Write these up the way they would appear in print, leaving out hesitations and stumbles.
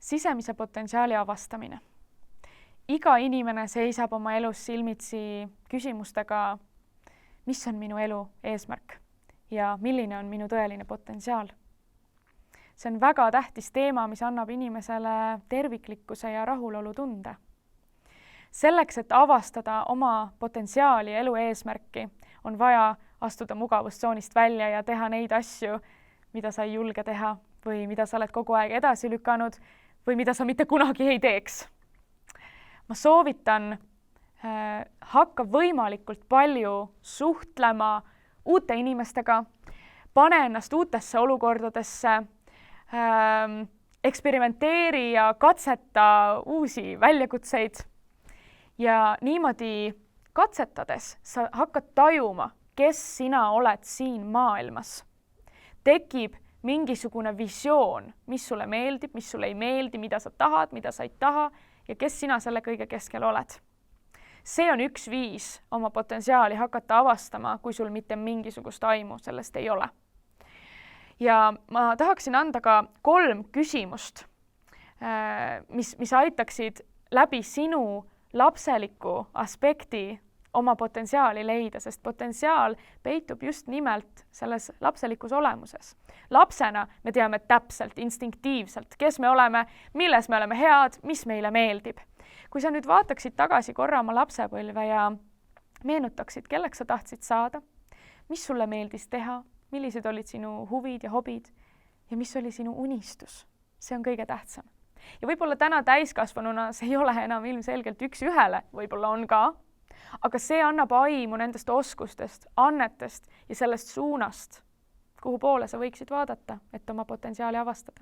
Sisemise potentsiaali avastamine. Iga inimene seisab oma elus silmitsi küsimustega, mis on minu elu eesmärk ja milline on minu tõeline potentsiaal. See on väga tähtis teema, mis annab inimesele terviklikkuse ja rahulolu tunde. Selleks, et avastada oma potentsiaali ja elu eesmärki, on vaja astuda mugavustsoonist välja ja teha neid asju, mida sa ei julge teha või mida sa oled kogu aeg edasi lükanud või mida sa mitte kunagi ei teeks. Ma soovitan hakka võimalikult palju suhtlema uute inimestega, pane ennast uutesse olukordadesse, eksperimenteeri ja katseta uusi väljakutseid ja niimoodi katsetades sa hakkad tajuma, kes sina oled siin maailmas. Tekib mingisugune visioon, mis sulle meeldib, mis sulle ei meeldi, mida sa tahad, mida sa ei taha ja kes sina selle kõige keskel oled. See on üks viis oma potentsiaali hakata avastama, kui sul mitte mingisugust aimu sellest ei ole. Ja ma tahaksin anda ka 3 küsimust, mis aitaksid läbi sinu lapseliku aspekti oma potentsiaali leida, sest potentsiaal peitub just nimelt selles lapselikus olemuses. Lapsena me teame täpselt, instinktiivselt, kes me oleme, milles me oleme head, mis meile meeldib. Kui sa nüüd vaataksid tagasi korra oma lapsepõlve ja meenutaksid, kelleks sa tahtsid saada, mis sulle meeldis teha, millised olid sinu huvid ja hobid ja mis oli sinu unistus, see on kõige tähtsam. Ja võib-olla täna täiskasvanuna see ei ole enam ilmselgelt üks ühele, võib-olla on ka, aga see annab aimu nendest oskustest, annetest ja sellest suunast, kuhu poole sa võiksid vaadata, et oma potentsiaali avastada.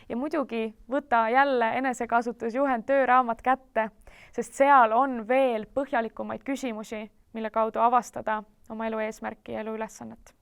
Ja muidugi võta jälle enesekasutusjuhend tööraamat kätte, sest seal on veel põhjalikumaid küsimusi, mille kaudu avastada oma elu eesmärki ja elu ülesannet.